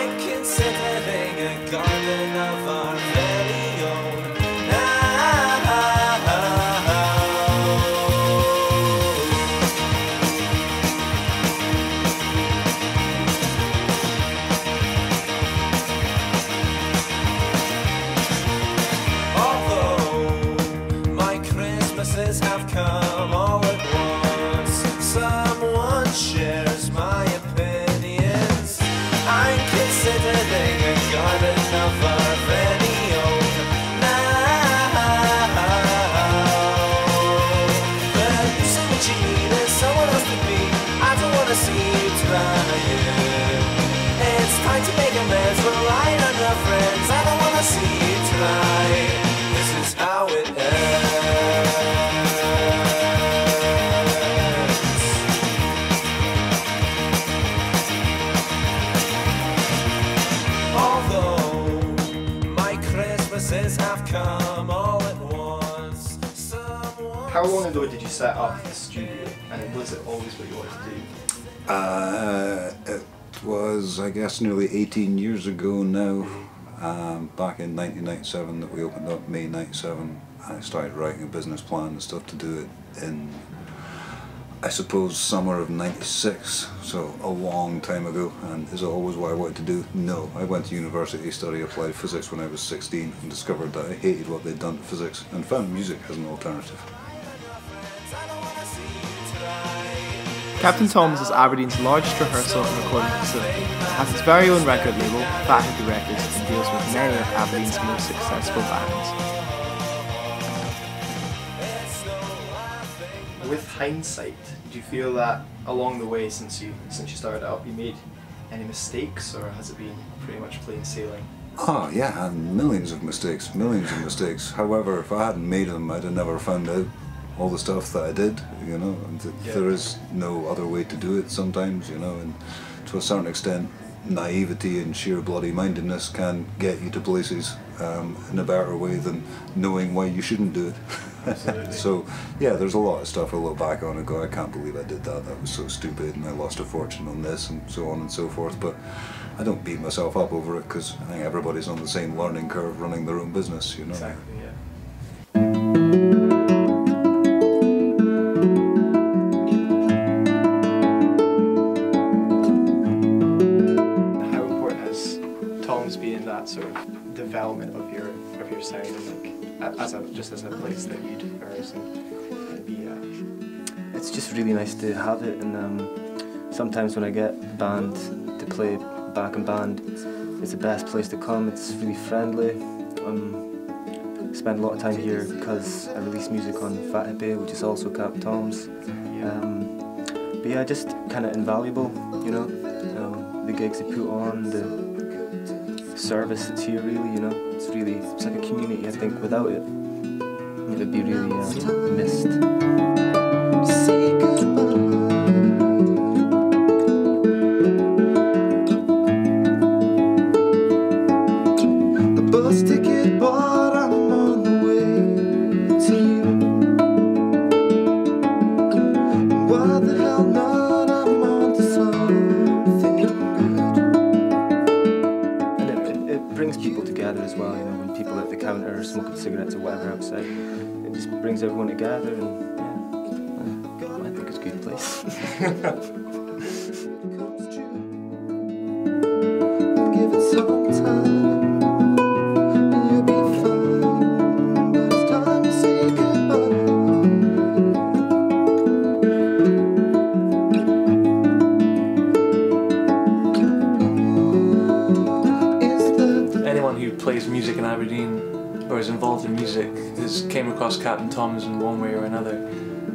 I'm considering a garden of our very own have come all at once. Someone shares my opinions. I'm considering a garden of our very own now. But you say what you need is someone else to be. I don't want to see you trying. It's time to make amends for lying on your friends. I don't want to see you try. This is how it ends. Have come all at once. How long ago did you set up the studio, and was it always what you wanted to do? It was, I guess, nearly 18 years ago now, back in 1997 that we opened up, May 97. I started writing a business plan and stuff to do it in, I suppose, summer of 96, so a long time ago. And is it always what I wanted to do? No. I went to university, studied applied physics when I was 16 and discovered that I hated what they'd done to physics and found music as an alternative. Captain Tom's is Aberdeen's largest rehearsal and recording facility. It has its very own record label, Hippy Records, and deals with many of Aberdeen's most successful bands. With hindsight, do you feel that along the way since you started up, you made any mistakes, or has it been pretty much plain sailing? Oh yeah, I had millions of mistakes. However, if I hadn't made them, I'd have never found out all the stuff that I did, you know, and there is no other way to do it sometimes, you know, and to a certain extent, naivety and sheer bloody mindedness can get you to places in a better way than knowing why you shouldn't do it. So yeah, there's a lot of stuff I look back on and go, I can't believe I did that, that was so stupid and I lost a fortune on this and so on and so forth, but I don't beat myself up over it because I think everybody's on the same learning curve running their own business, you know. Exactly, yeah. How important has Tom's been in that sort of development of your sound, like just as a place that you'd rehearse and be at? It's just really nice to have it, and sometimes when I get a band to play backing band, it's the best place to come. It's really friendly. I spend a lot of time here because I release music on Fat Hippy, which is also Captain Tom's. But yeah, just kind of invaluable, you know. The gigs they put on, the service that's here, really, you know. It's like a community. I think without it, it would be really missed. As well, you know, when people at the counter are smoking cigarettes or whatever outside, it just brings everyone together, and yeah, I think it's a good place. Give it some time, you'll be fine, but it's time to say goodbye. Anyone who plays music in Aberdeen or is involved in music has came across Captain Tom's in one way or another.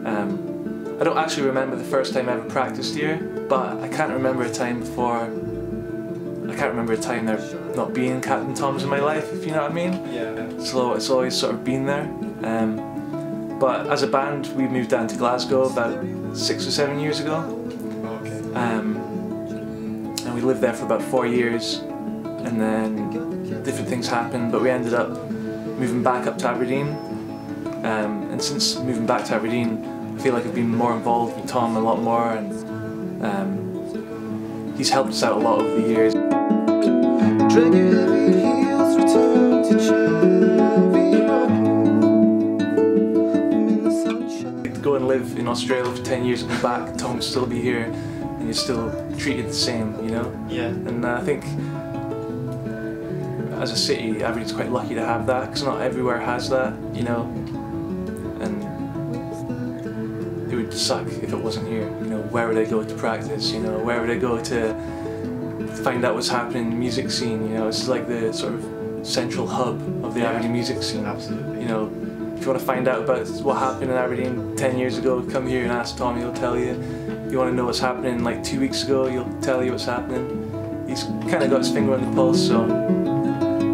I don't actually remember the first time I ever practiced here, but I can't remember a time there not being Captain Tom's in my life, if you know what I mean. Yeah. So it's always sort of been there. But as a band, we moved down to Glasgow about 6 or 7 years ago. Okay. And we lived there for about 4 years, and then different things happened, but we ended up moving back up to Aberdeen. And since moving back to Aberdeen, I feel like I've been more involved with Tom a lot more, and he's helped us out a lot over the years. Drag your heavy heels, return to Chevy Road. I'm in the sunshine. To go and live in Australia for 10 years and come back, Tom would still be here and you're still treated the same, you know? Yeah. And I think as a city, Aberdeen's quite lucky to have that, because not everywhere has that, you know? And it would suck if it wasn't here, you know? Where would I go to practice, you know? Where would I go to find out what's happening in the music scene, you know? It's like the sort of central hub of the Aberdeen music scene. Absolutely. You know, if you want to find out about what happened in Aberdeen 10 years ago, come here and ask Tom, he'll tell you. You want to know what's happening like 2 weeks ago, he'll tell you what's happening. He's kind of got his finger on the pulse, so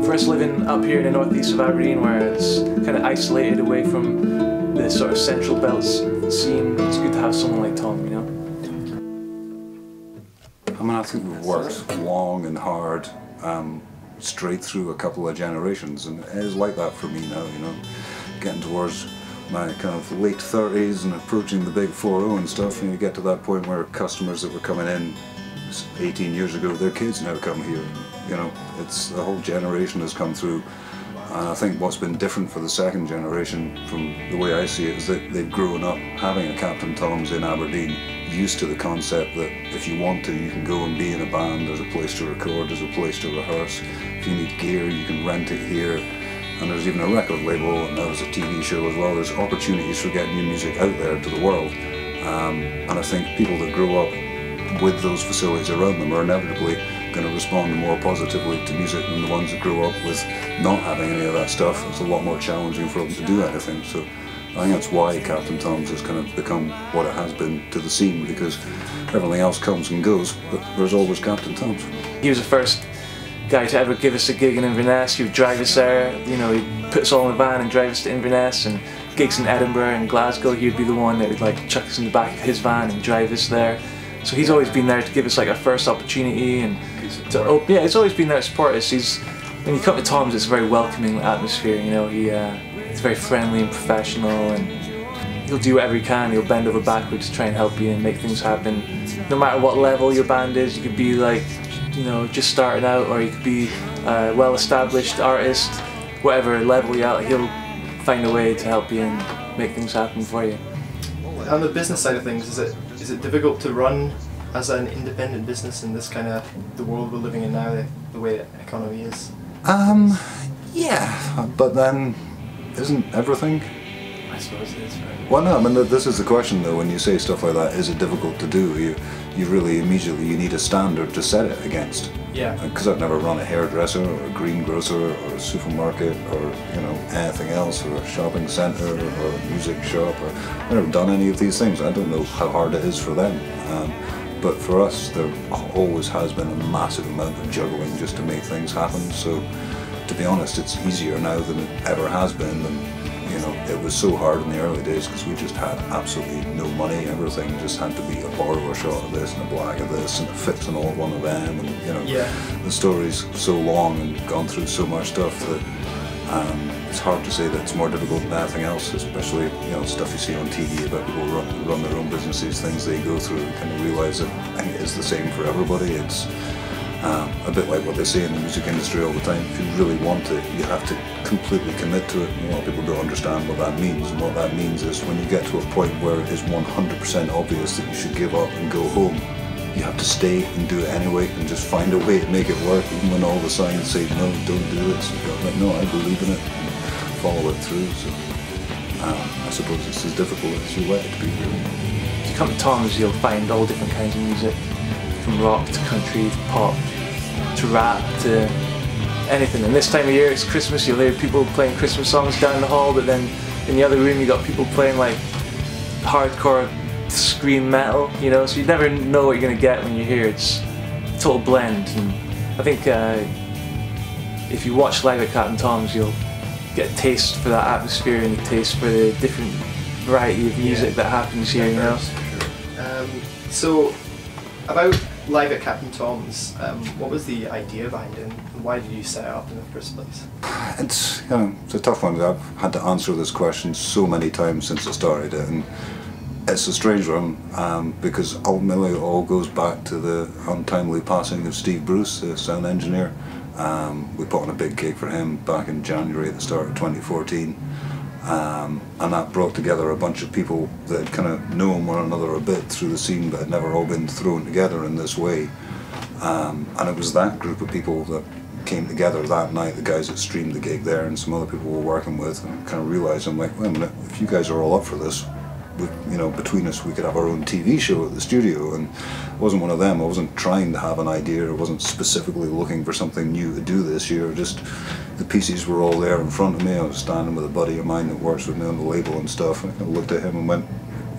for us living up here in the northeast of Aberdeen, where it's kind of isolated away from the sort of central belt scene, it's good to have someone like Tom, you know? I mean, I think we've worked long and hard straight through a couple of generations, and it is like that for me now, you know, getting towards my kind of late 30s and approaching the big 4-0 and stuff, and you get to that point where customers that were coming in 18 years ago, their kids now come here, you know, it's the whole generation has come through. And I think what's been different for the second generation, from the way I see it, is that they've grown up having a Captain Tom's in Aberdeen, used to the concept that if you want to, you can go and be in a band, there's a place to record, there's a place to rehearse. If you need gear, you can rent it here. And there's even a record label, and now there's a TV show as well. There's opportunities for getting new music out there to the world. And I think people that grow up with those facilities around them are inevitably going to respond more positively to music than the ones that grow up with not having any of that stuff. It's a lot more challenging for them to do anything. So I think that's why Captain Tom's has kind of become what it has been to the scene, because everything else comes and goes, but there's always Captain Tom's. He was the first guy to ever give us a gig in Inverness. He would drive us there, you know, he'd put us all in a van and drive us to Inverness, and gigs in Edinburgh and Glasgow, he would be the one that would like chuck us in the back of his van and drive us there. So he's always been there to give us like our first opportunity, and yeah, he's always been there to support us. When you come to Tom's, it's a very welcoming atmosphere, you know. He's very friendly and professional, and he'll do whatever he can. He'll bend over backwards to try and help you and make things happen. No matter what level your band is, you could be like, you know, just starting out, or you could be a well-established artist. Whatever level you're at, he'll find a way to help you and make things happen for you. On the business side of things, is it difficult to run as an independent business in this kind of the world we're living in now, the way the economy is? Yeah, but then isn't everything? I suppose it is, right? Well, no, I mean, this is the question though. When you say stuff like that, is it difficult to do? You really immediately, you need a standard to set it against. Yeah. Because I've never run a hairdresser or a greengrocer or a supermarket or, you know, anything else, or a shopping centre or a music shop, or I've never done any of these things. I don't know how hard it is for them. But for us, there always has been a massive amount of juggling just to make things happen. So, to be honest, it's easier now than it ever has been. And, you know, it was so hard in the early days because we just had absolutely no money. Everything just had to be a borrow a shot of this and a blag of this and a fix and all one of them. And, you know, the story's so long and gone through so much stuff that it's hard to say that it's more difficult than anything else, especially, you know, stuff you see on TV about people who run their own businesses, things they go through, and kind of realise that I think it is the same for everybody. It's a bit like what they say in the music industry all the time. If you really want it, you have to completely commit to it. And a lot of people don't understand what that means. And what that means is when you get to a point where it is 100% obvious that you should give up and go home, you have to stay and do it anyway and just find a way to make it work, even when all the signs say no, don't do it. So you've got to, like, no, I believe in it, and follow it through. So I suppose it's as difficult as you let it be, really. If you come to Tom's, you'll find all different kinds of music, from rock to country to pop to rap to anything. And this time of year, it's Christmas, you'll hear people playing Christmas songs down the hall, but then in the other room you got people playing like hardcore scream metal, you know, so you never know what you're going to get when you're here. It's a total blend, and I think if you watch live at Captain Tom's, you'll get a taste for that atmosphere and a taste for the different variety of music that happens here, you know. So, about live at Captain Tom's, what was the idea behind it, and why did you set it up in the first place? It's a tough one. I've had to answer this question so many times since I started it, and it's a strange one because ultimately it all goes back to the untimely passing of Steve Bruce, the sound engineer. We put on a big gig for him back in January at the start of 2014, and that brought together a bunch of people that had kind of known one another a bit through the scene but had never all been thrown together in this way. And it was that group of people that came together that night, the guys that streamed the gig there and some other people we're working with, and kind of realised, I'm like, wait a minute, if you guys are all up for this, you know, between us we could have our own TV show at the studio. And I wasn't one of them. I wasn't trying to have an idea. I wasn't specifically looking for something new to do this year. Just the pieces were all there in front of me. I was standing with a buddy of mine that works with me on the label and stuff, and I looked at him and went,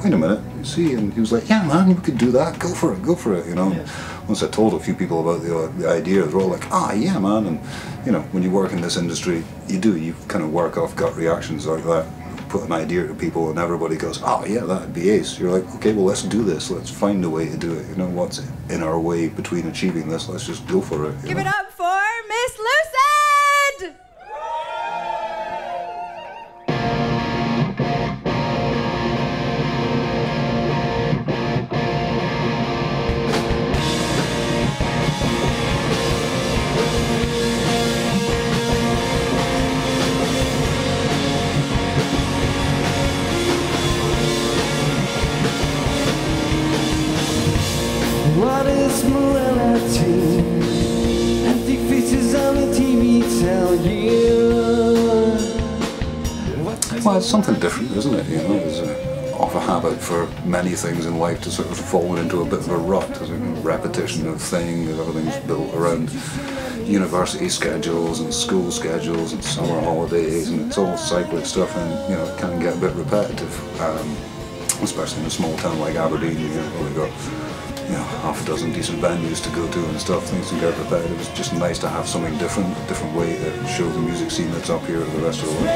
wait a minute, you see? And he was like, yeah man, we could do that, go for it, you know. Yeah. Once I told a few people about the idea, they were all like, ah yeah man. And you know, when you work in this industry, you kind of work off gut reactions like that. Put an idea to people and everybody goes, oh yeah, that'd be ace. You're like, okay, well let's do this, let's find a way to do it. You know, what's in our way between achieving this, let's just go for it. Give it up for Miss Lucid! What is morality? Empty faces on the TV tell you. Well, it's something different, isn't it? You know, there's off a habit for many things in life to sort of fall into a bit of a rut. There's a repetition of things, everything's built around university schedules and school schedules and summer holidays, and it's all cyclic stuff, and you know, it can get a bit repetitive, especially in a small town like Aberdeen. You've only got, you know, half a dozen decent venues to go to and stuff. Things can get repetitive. It's just nice to have something different, a different way to show the music scene that's up here to the rest of the world.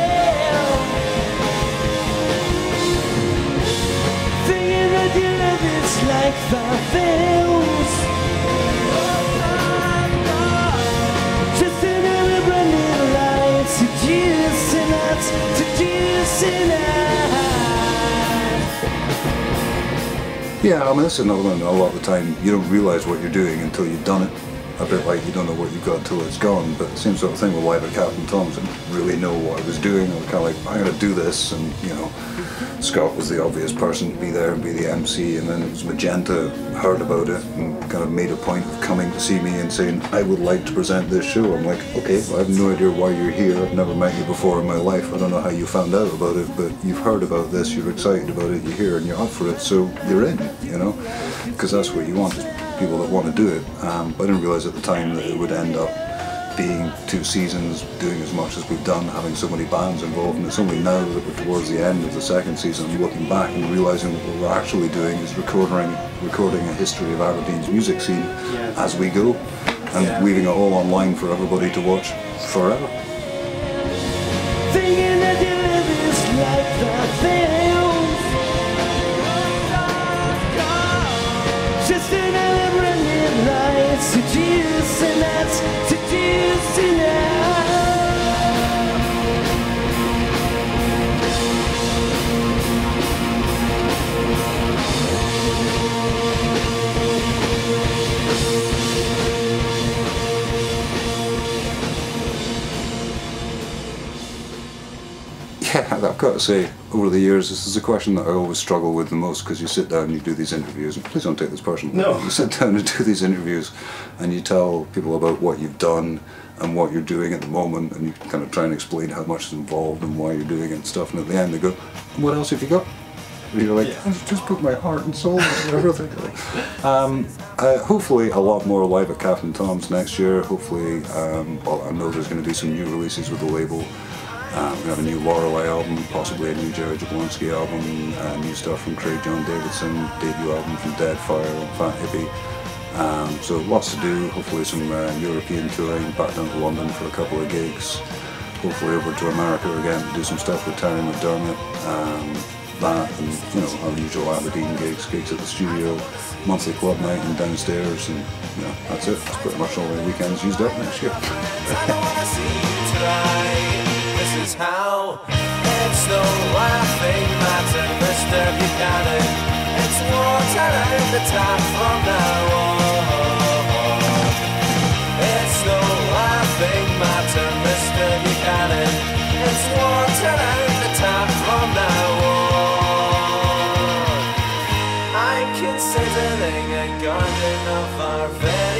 Thinking that you love it's like the films. Just another brand new light, seducing us, seducing us. Yeah, I mean, this is another one. A lot of the time, you don't realise what you're doing until you've done it. A bit like you don't know what you've got until it's gone. But the same sort of thing with Live at Captain Tom's. I didn't really know what I was doing. I was kind of like, I'm going to do this, and you know, Scott was the obvious person to be there and be the MC, and then it was Magenta heard about it and kind of made a point of coming to see me and saying, I would like to present this show. I'm like, okay, well, I have no idea why you're here. I've never met you before in my life. I don't know how you found out about it, but you've heard about this, you're excited about it, you're here and you're up for it, so you're in, you know, because that's what you want, is people that want to do it. But I didn't realise at the time that it would end up being 2 seasons, doing as much as we've done, having so many bands involved, and it's only now that we're towards the end of the 2nd season, looking back and realising that what we're actually doing is recording a history of Aberdeen's music scene as we go, and leaving it all online for everybody to watch forever. Thinking that you live is like the films. Just another brand new light, seducing us, seducing us. Yeah, I've got to say, over the years, this is a question that I always struggle with the most, because you sit down and you do these interviews, and please don't take this personally. No. You sit down and do these interviews and you tell people about what you've done and what you're doing at the moment, and you kind of try and explain how much is involved and why you're doing it and stuff, and at the end they go, what else have you got? And you're like, I just put my heart and soul into everything. Hopefully a lot more Live at Captain Tom's next year. Hopefully, well, I know there's going to be some new releases with the label. We have a new Lorelei album, possibly a new Jerry Jablonski album, new stuff from Craig John Davidson, debut album from Deadfire and Fat Hippy. So lots to do, hopefully some European touring, back down to London for a couple of gigs, hopefully over to America again to do some stuff with Terry McDermott. That and, you know, our usual Aberdeen gigs at the studio, monthly club night and downstairs, and you know, that's it. That's pretty much all the weekends used up next year. This is how it's no laughing matter. Mr. Buchanan. It's water out the tap from now on. It's no laughing matter, Mr. Buchanan. It's water out the tap from now on. I'm considering a garden of our very